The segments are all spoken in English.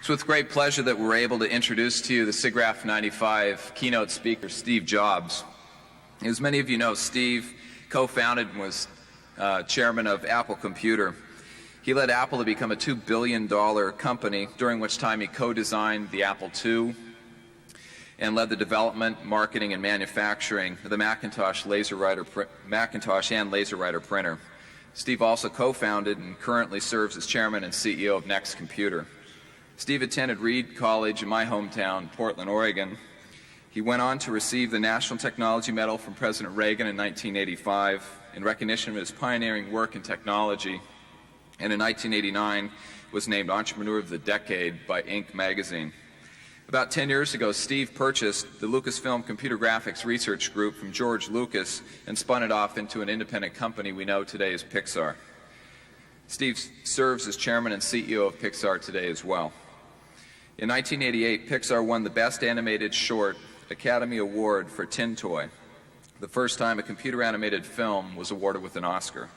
It's with great pleasure that we're able to introduce to you the SIGGRAPH 95 keynote speaker, Steve Jobs. As many of you know, Steve co-founded and was chairman of Apple Computer. He led Apple to become a $2 billion company, during which time he co-designed the Apple II and led the development, marketing, and manufacturing of the Macintosh and LaserWriter printer. Steve also co-founded and currently serves as chairman and CEO of Next Computer. Steve attended Reed College in my hometown, Portland, Oregon. He went on to receive the National Technology Medal from President Reagan in 1985 in recognition of his pioneering work in technology, and in 1989 was named Entrepreneur of the Decade by Inc. magazine. About 10 years ago, Steve purchased the Lucasfilm Computer Graphics Research Group from George Lucas and spun it off into an independent company we know today as Pixar. Steve serves as chairman and CEO of Pixar today as well. In 1988, Pixar won the Best Animated Short Academy Award for Tin Toy, the first time a computer-animated film was awarded with an Oscar.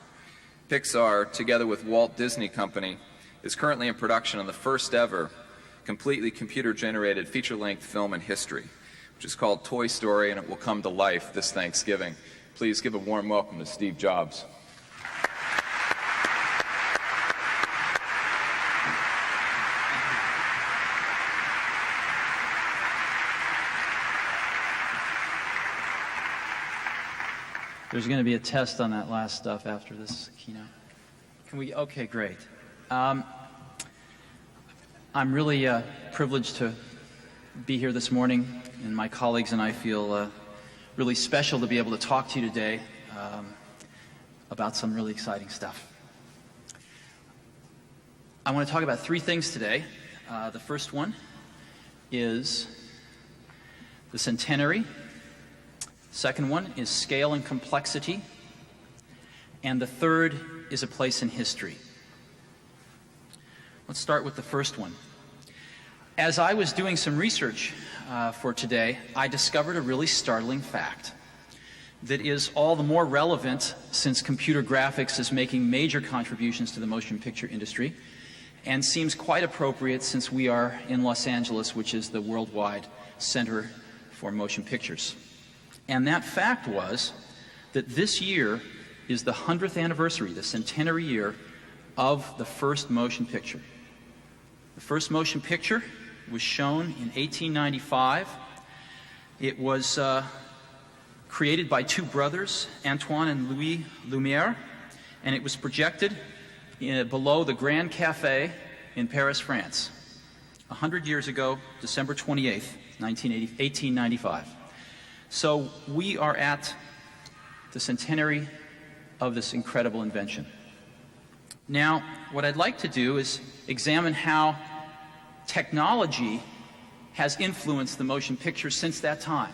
Pixar, together with Walt Disney Company, is currently in production on the first ever completely computer-generated feature-length film in history, which is called Toy Story, and it will come to life this Thanksgiving. Please give a warm welcome to Steve Jobs. There's going to be a test on that last stuff after this keynote. Can we? Okay, great. I'm really privileged to be here this morning, and my colleagues and I feel really special to be able to talk to you today about some really exciting stuff. I want to talk about three things today. The first one is the centenary. Second one is scale and complexity. And the third is a place in history. Let's start with the first one. As I was doing some research for today, I discovered a really startling fact that is all the more relevant since computer graphics is making major contributions to the motion picture industry, and seems quite appropriate since we are in Los Angeles, which is the worldwide center for motion pictures. And that fact was that this year is the 100th anniversary, the centenary year, of the first motion picture. The first motion picture was shown in 1895. It was created by two brothers, Antoine and Louis Lumière, and it was projected below the Grand Café in Paris, France, 100 years ago, December 28th, 1895. So we are at the centenary of this incredible invention. Now, what I'd like to do is examine how technology has influenced the motion picture since that time.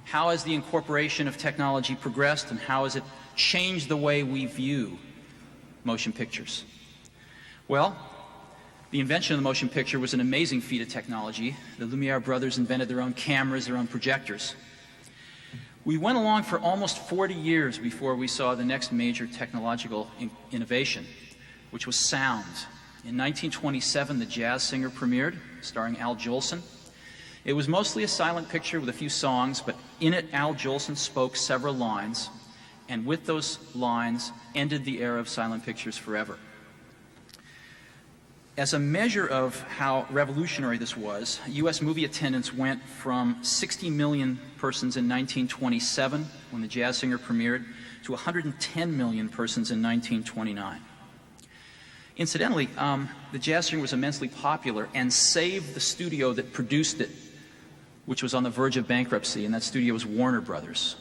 How has the incorporation of technology progressed, and how has it changed the way we view motion pictures? Well, the invention of the motion picture was an amazing feat of technology. The Lumière brothers invented their own cameras, their own projectors. We went along for almost 40 years before we saw the next major technological innovation, which was sound. In 1927, The Jazz Singer premiered, starring Al Jolson. It was mostly a silent picture with a few songs, but in it, Al Jolson spoke several lines, and with those lines ended the era of silent pictures forever. As a measure of how revolutionary this was, U.S. movie attendance went from 60 million persons in 1927, when The Jazz Singer premiered, to 110 million persons in 1929. Incidentally, The Jazz Singer was immensely popular and saved the studio that produced it, which was on the verge of bankruptcy, and that studio was Warner Brothers.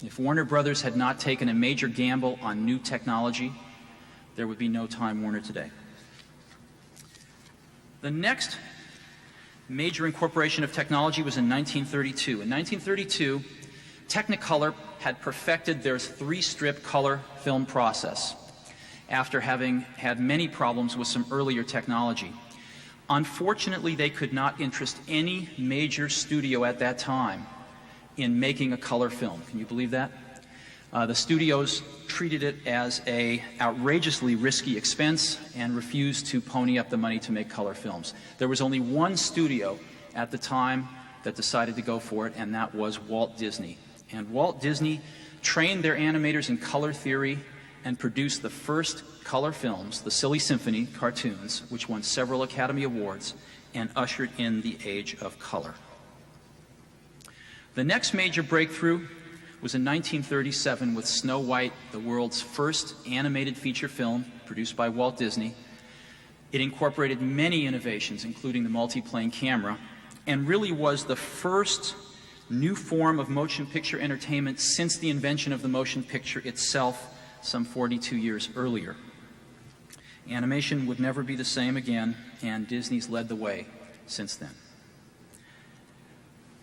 If Warner Brothers had not taken a major gamble on new technology, there would be no Time Warner today. The next major incorporation of technology was in 1932. In 1932, Technicolor had perfected their three-strip color film process after having had many problems with some earlier technology. Unfortunately, they could not interest any major studio at that time in making a color film. Can you believe that? The studios treated it as a outrageously risky expense and refused to pony up the money to make color films. There was only one studio at the time that decided to go for it, and that was Walt Disney. And Walt Disney trained their animators in color theory and produced the first color films, the Silly Symphony cartoons, which won several Academy Awards and ushered in the age of color. The next major breakthrough was in 1937 with Snow White, the world's first animated feature film produced by Walt Disney. It incorporated many innovations, including the multiplane camera, and really was the first new form of motion picture entertainment since the invention of the motion picture itself some 42 years earlier. Animation would never be the same again, and Disney's led the way since then.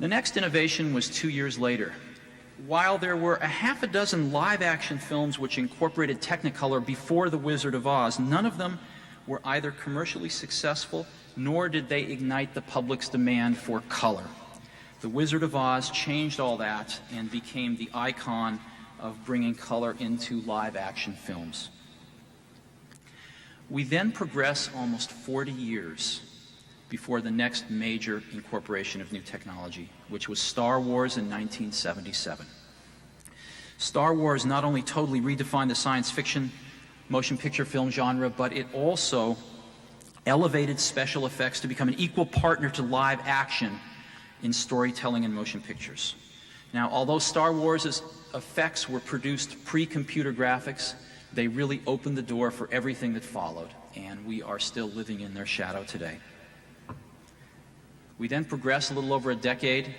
The next innovation was 2 years later. While there were a half a dozen live-action films which incorporated Technicolor before The Wizard of Oz, none of them were either commercially successful, nor did they ignite the public's demand for color. The Wizard of Oz changed all that and became the icon of bringing color into live-action films. We then progress almost 40 years before the next major incorporation of new technology, which was Star Wars in 1977. Star Wars not only totally redefined the science fiction motion picture film genre, but it also elevated special effects to become an equal partner to live action in storytelling and motion pictures. Now, although Star Wars' effects were produced pre-computer graphics, they really opened the door for everything that followed, and we are still living in their shadow today. We then progress a little over a decade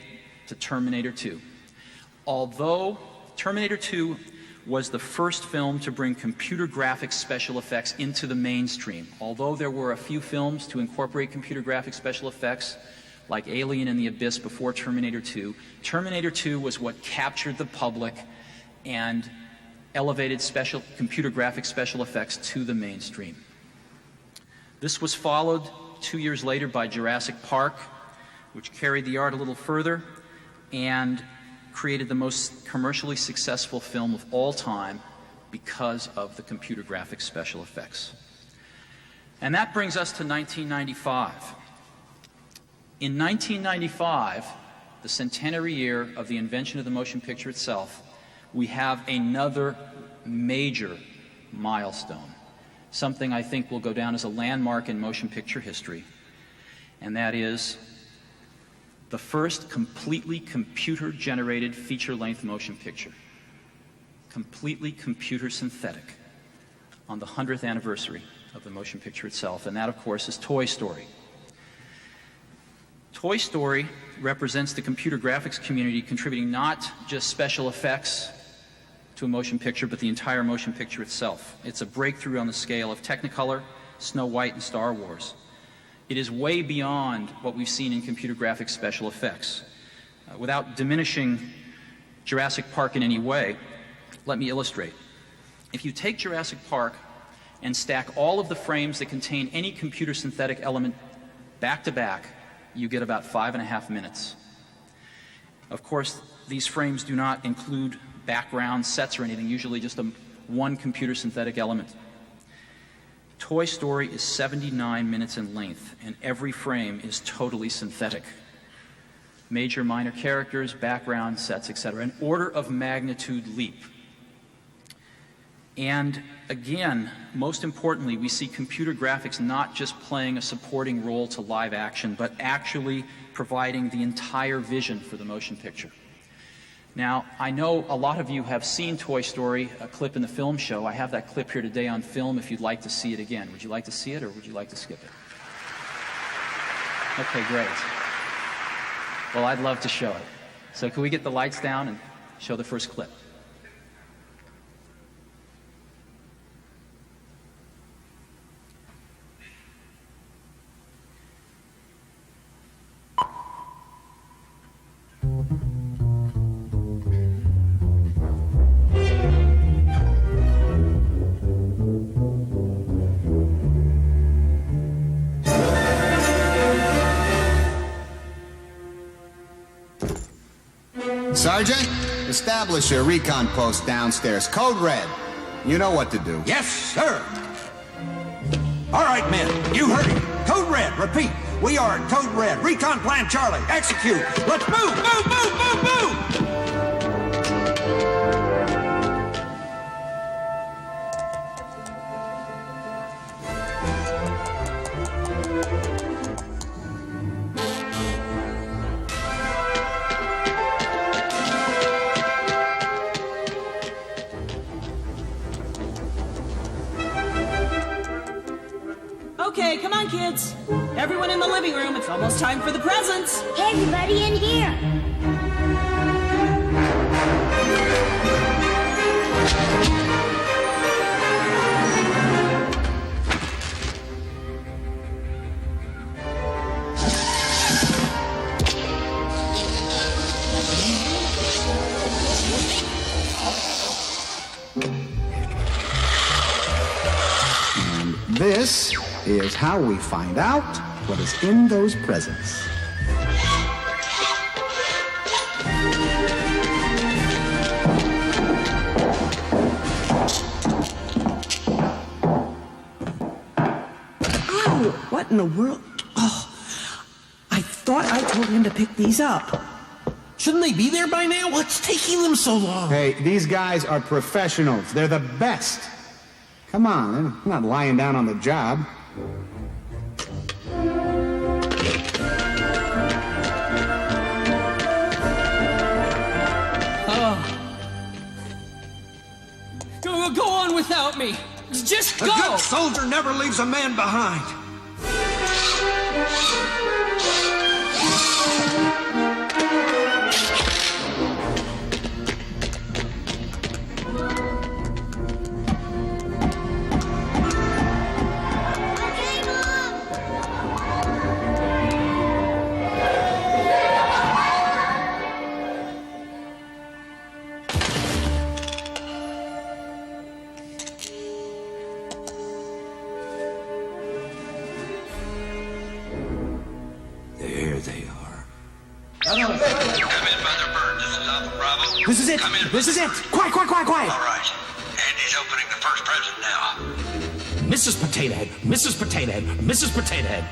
to Terminator 2. Although Terminator 2 was the first film to bring computer graphics special effects into the mainstream, although there were a few films to incorporate computer graphics special effects, like Alien and the Abyss before Terminator 2, Terminator 2 was what captured the public and elevated computer graphics special effects to the mainstream. This was followed 2 years later by Jurassic Park, which carried the art a little further and created the most commercially successful film of all time because of the computer graphics special effects. And that brings us to 1995. In 1995, the centenary year of the invention of the motion picture itself, we have another major milestone, something I think will go down as a landmark in motion picture history, and that is the first completely computer-generated feature-length motion picture, completely computer-synthetic, on the 100th anniversary of the motion picture itself, and that, of course, is Toy Story. Toy Story represents the computer graphics community contributing not just special effects to a motion picture, but the entire motion picture itself. It's a breakthrough on the scale of Technicolor, Snow White, and Star Wars. It is way beyond what we've seen in computer graphics special effects. Without diminishing Jurassic Park in any way, let me illustrate. If you take Jurassic Park and stack all of the frames that contain any computer synthetic element back to back, you get about 5.5 minutes. Of course, these frames do not include background sets or anything, usually just one computer synthetic element. Toy Story is 79 minutes in length, and every frame is totally synthetic. Major, minor characters, background, sets, etc. An order of magnitude leap. And again, most importantly, we see computer graphics not just playing a supporting role to live action, but actually providing the entire vision for the motion picture. Now, I know a lot of you have seen Toy Story, a clip in the film show. I have that clip here today on film if you'd like to see it again. Would you like to see it, or would you like to skip it? Okay, great. Well, I'd love to show it. So can we get the lights down and show the first clip? Sergeant, establish a recon post downstairs. Code Red. You know what to do. Yes, sir. All right, men. You heard it. Code Red. Repeat. We are at Code Red. Recon Plan Charlie. Execute. Let's move, move, move, move, move! Okay, come on, kids. Everyone in the living room. It's almost time for the presents. Hey, everybody in here. This is how we find out what is in those presents. Oh, what in the world? Oh, I thought I told him to pick these up. Shouldn't they be there by now? What's taking them so long? Hey, these guys are professionals. They're the best. Come on, they're not lying down on the job. Go on without me. Just go. A good soldier never leaves a man behind. This is it. This is it. Quiet, quiet, quiet, quiet. All right. Andy's opening the first present now. Mrs. Potato Head, Mrs. Potato Head, Mrs. Potato Head.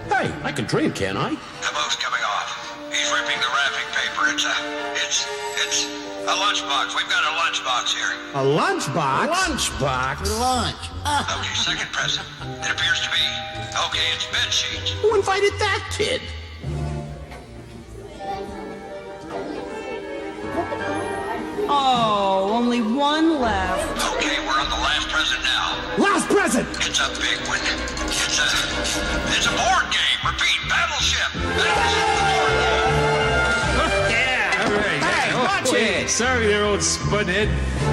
Hey, I can drink, can't I? The boat's coming off. He's ripping the wrapping paper. It's a lunchbox. We've got a lunchbox here. A lunchbox? Lunchbox? Lunch. Okay, second present. It appears to be, okay, it's bed sheets. Who invited that kid? Oh, only one left. Okay, we're on the last present now. Last present! It's a big one. It's a board game. Repeat, battleship. Battleship, the board game. Yeah, all right. Hey, watch it! Sorry there, old spudhead.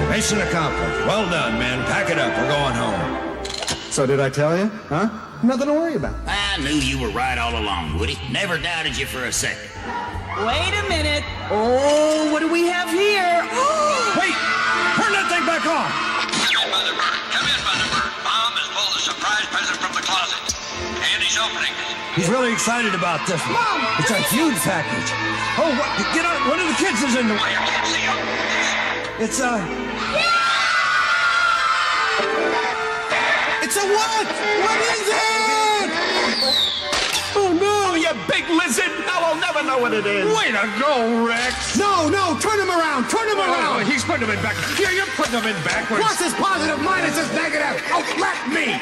Mission accomplished. Well done, men. Pack it up. We're going home. So did I tell you? Huh? Nothing to worry about. I knew you were right all along, Woody. Never doubted you for a second. Wait a minute. Oh, what do we have here? Wait! Turn that thing back on! Come in, Mother Bird. Come in, Mother Bird. Mom has pulled a surprise present from the closet. Andy's opening it. He's really excited about this one. Mom! It's a huge package. Oh, what? Get out! One of the kids is in the way. I can't see him. It's a... It's a what? What is it? Oh, no, you big lizard. Now I'll never know what it is. Way to go, Rex. No, turn him around! Turn him Oh, around! he's putting him in back. Yeah, you're putting him in backwards. Plus is positive, minus is negative! Outlet me!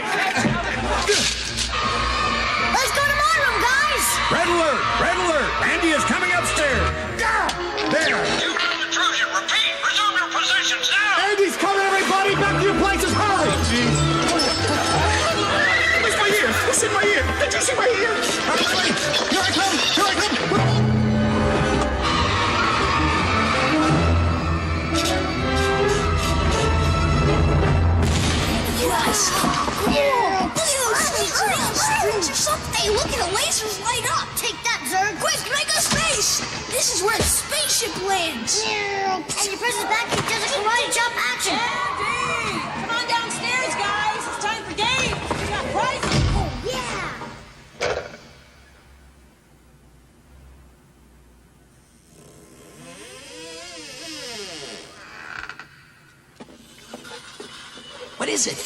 Let's go to my room, guys. Red alert! Red alert! Andy is coming upstairs. There! Huge intrusion. Repeat. Resume your positions now. Andy's coming, everybody! Back to your places, hurry! Where's my ear? It's in my ear. Did you see my ear? Here I come! Here I come! Yes. Cool. Strings or something. Look at the lasers light up. Take that, Zerg. Quick, make a space. This is where the spaceship lands. And your present package does a karate chop action. Andy! Come on downstairs, guys. It's time for games. We got prizes. Oh, yeah. is it?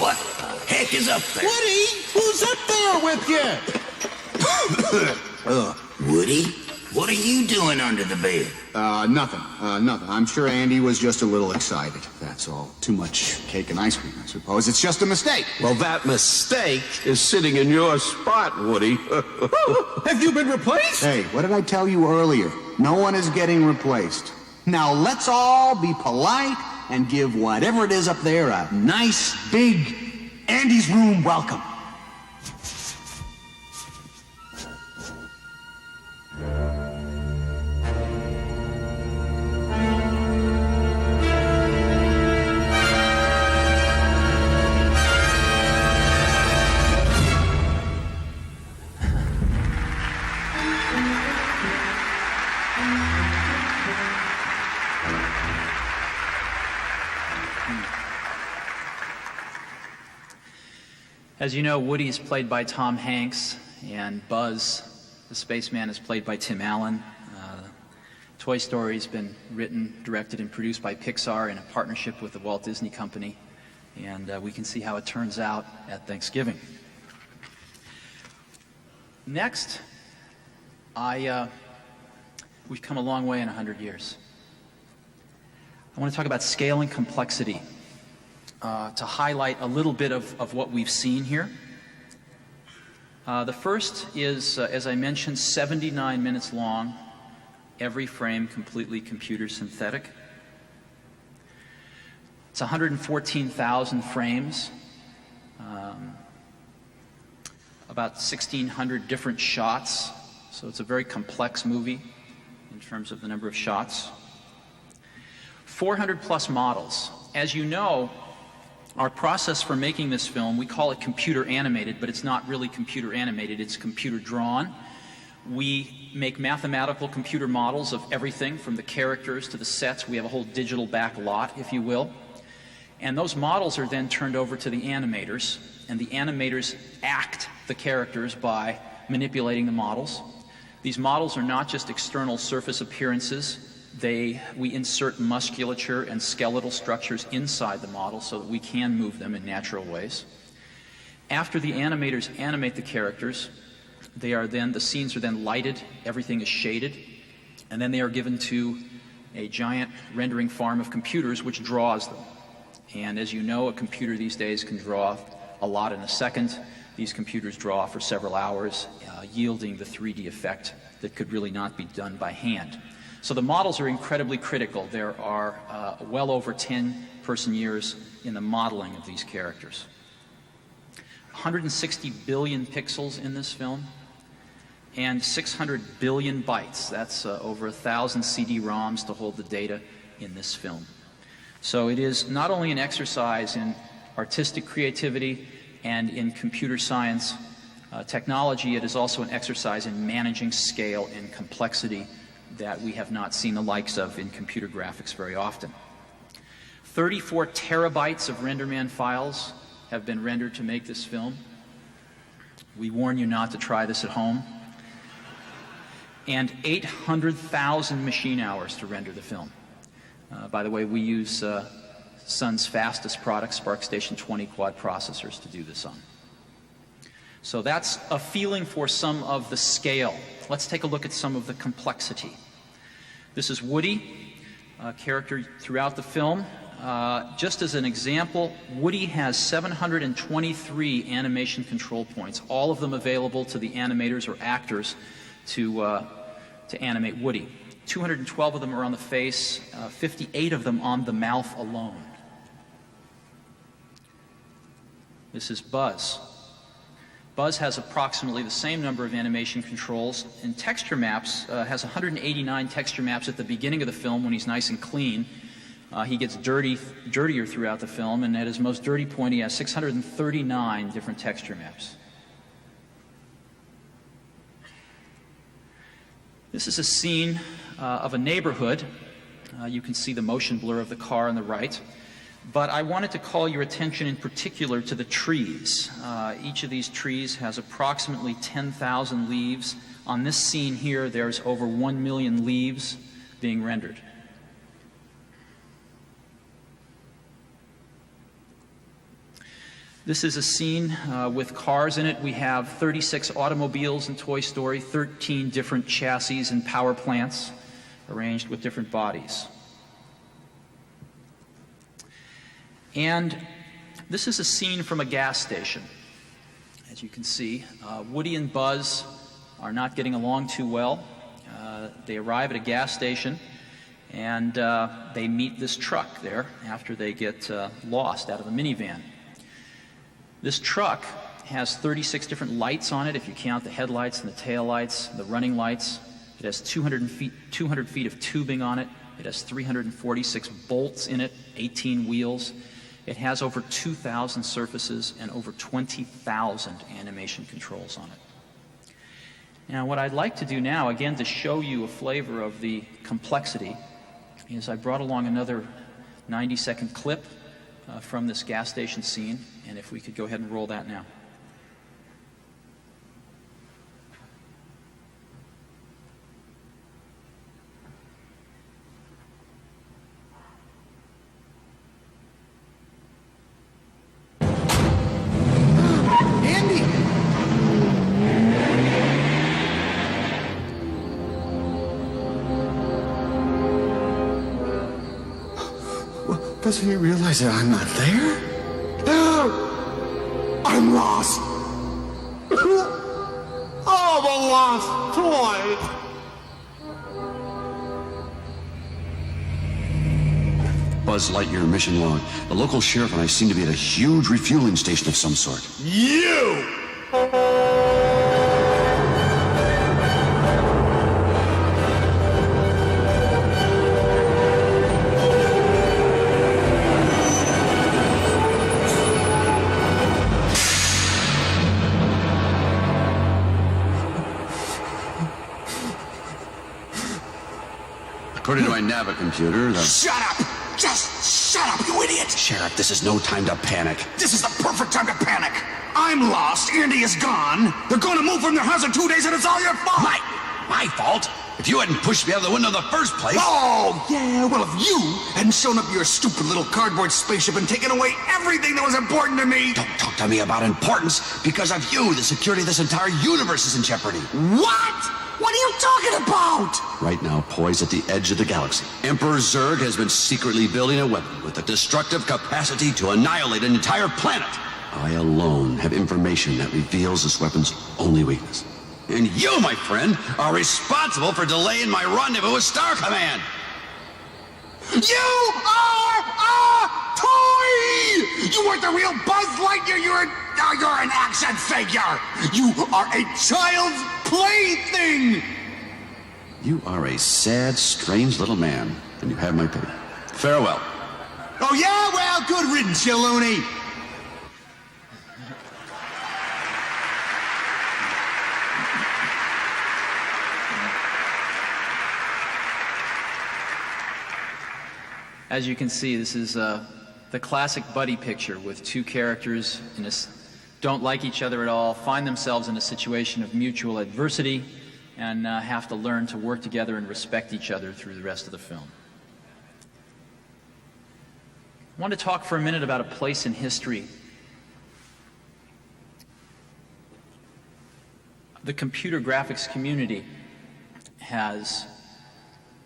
What the heck is up there? Woody, who's up there with you? Woody? What are you doing under the bed? Nothing. I'm sure Andy was just a little excited. That's all. Too much cake and ice cream, I suppose. It's just a mistake. Well, that mistake is sitting in your spot, Woody. Have you been replaced? Hey, what did I tell you earlier? No one is getting replaced. Now let's all be polite and give whatever it is up there a nice, big Andy's room welcome. As you know, Woody is played by Tom Hanks, and Buzz, the spaceman, is played by Tim Allen. Toy Story has been written, directed, and produced by Pixar in a partnership with the Walt Disney Company, and we can see how it turns out at Thanksgiving. Next, we've come a long way in 100 years. I want to talk about scale and complexity. To highlight a little bit of what we've seen here. The first is, as I mentioned, 79 minutes long, every frame completely computer synthetic. It's 114,000 frames, about 1,600 different shots, so it's a very complex movie in terms of the number of shots. 400 plus models. As you know, our process for making this film, we call it computer animated, but it's not really computer animated, it's computer drawn. We make mathematical computer models of everything from the characters to the sets. We have a whole digital back lot, if you will. And those models are then turned over to the animators, and the animators act the characters by manipulating the models. These models are not just external surface appearances. We insert musculature and skeletal structures inside the model so that we can move them in natural ways. After the animators animate the characters, the scenes are then lighted, everything is shaded, and then they are given to a giant rendering farm of computers which draws them. And as you know, a computer these days can draw a lot in a second. These computers draw for several hours, yielding the 3D effect that could really not be done by hand. So the models are incredibly critical. There are well over 10 person-years in the modeling of these characters. 160 billion pixels in this film, and 600 billion bytes. That's over 1,000 CD-ROMs to hold the data in this film. So it is not only an exercise in artistic creativity and in computer science technology, it is also an exercise in managing scale and complexity that we have not seen the likes of in computer graphics very often. 34 terabytes of RenderMan files have been rendered to make this film. We warn you not to try this at home. And 800,000 machine hours to render the film. By the way, we use Sun's fastest product, SparkStation 20 quad processors, to do this on. So that's a feeling for some of the scale. Let's take a look at some of the complexity. This is Woody, a character throughout the film. Just as an example, Woody has 723 animation control points, all of them available to the animators or actors to animate Woody. 212 of them are on the face, 58 of them on the mouth alone. This is Buzz. Buzz has approximately the same number of animation controls, and texture maps, has 189 texture maps at the beginning of the film when he's nice and clean. He gets dirtier throughout the film, and at his most dirty point he has 639 different texture maps. This is a scene of a neighborhood. You can see the motion blur of the car on the right. But I wanted to call your attention in particular to the trees. Each of these trees has approximately 10,000 leaves. On this scene here, there's over 1 million leaves being rendered. This is a scene with cars in it. We have 36 automobiles in Toy Story, 13 different chassis and power plants arranged with different bodies. And this is a scene from a gas station. As you can see, Woody and Buzz are not getting along too well. They arrive at a gas station and they meet this truck there after they get lost out of a minivan. This truck has 36 different lights on it, if you count the headlights and the taillights, the running lights. It has 200 feet of tubing on it. It has 346 bolts in it, 18 wheels. It has over 2,000 surfaces and over 20,000 animation controls on it. Now, what I'd like to do now, again, to show you a flavor of the complexity, is I brought along another 90-second clip from this gas station scene, and if we could go ahead and roll that now. Doesn't he realize that I'm not there? No! I'm lost! I'm a lost toy! Buzz Lightyear mission log. The local sheriff and I seem to be at a huge refueling station of some sort. You! According to my Nava computer, the... Shut up! Just shut up, you idiot! Sheriff, this is no time to panic. This is the perfect time to panic! I'm lost, Andy is gone, they're gonna move from their house in 2 days and it's all your fault! My fault? If you hadn't pushed me out of the window in the first place... Oh, yeah, well, if you hadn't shown up your stupid little cardboard spaceship and taken away everything that was important to me... Don't talk to me about importance. Because of you, the security of this entire universe is in jeopardy. What? What are you talking about? Right now, poised at the edge of the galaxy, Emperor Zurg has been secretly building a weapon with the destructive capacity to annihilate an entire planet. I alone have information that reveals this weapon's only weakness. And you, my friend, are responsible for delaying my rendezvous with Star Command. You are a toy! You weren't the real Buzz Lightyear, you're an action figure! You are a child's plaything! You are a sad, strange little man, and you have my pity. Farewell. Oh yeah? Well, good riddance, you loony! As you can see, this is the classic buddy picture with two characters don't like each other at all, find themselves in a situation of mutual adversity, and have to learn to work together and respect each other through the rest of the film. I want to talk for a minute about a place in history. The computer graphics community has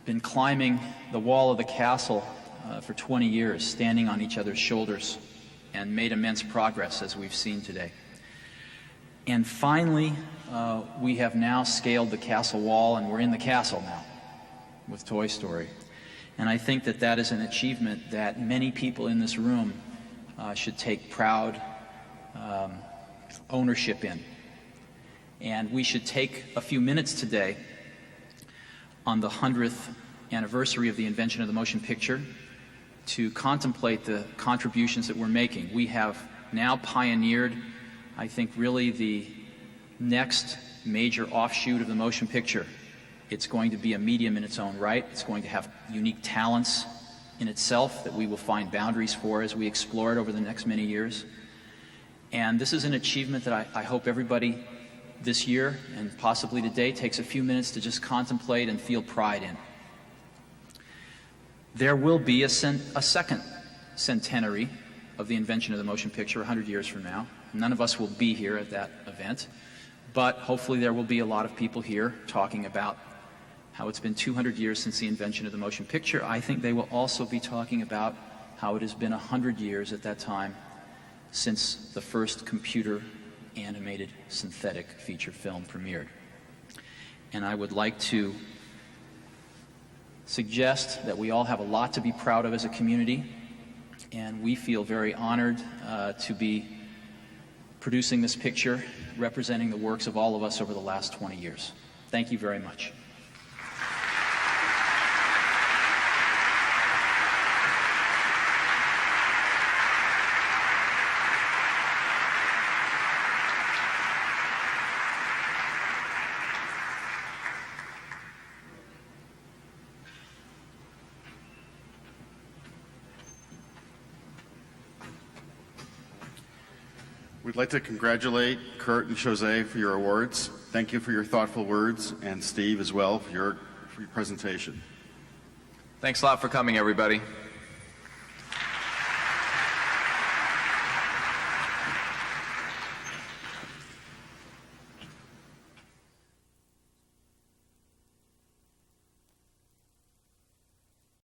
been climbing the wall of the castle for 20 years, standing on each other's shoulders, and made immense progress, as we've seen today. And finally, we have now scaled the castle wall, and we're in the castle now with Toy Story. And I think that that is an achievement that many people in this room should take proud ownership in. And we should take a few minutes today on the 100th anniversary of the invention of the motion picture to contemplate the contributions that we're making. We have now pioneered, I think, really the next major offshoot of the motion picture. It's going to be a medium in its own right. It's going to have unique talents in itself that we will find boundaries for as we explore it over the next many years. And this is an achievement that I hope everybody this year and possibly today takes a few minutes to just contemplate and feel pride in. There will be a second centenary of the invention of the motion picture 100 years from now. None of us will be here at that event, but hopefully there will be a lot of people here talking about how it's been 200 years since the invention of the motion picture. I think they will also be talking about how it has been 100 years at that time since the first computer-animated synthetic feature film premiered. And I would like to suggest that we all have a lot to be proud of as a community, and we feel very honored to be producing this picture representing the works of all of us over the last 20 years. Thank you very much. We'd like to congratulate Kurt and Jose for your awards. Thank you for your thoughtful words, and Steve as well for your presentation. Thanks a lot for coming, everybody.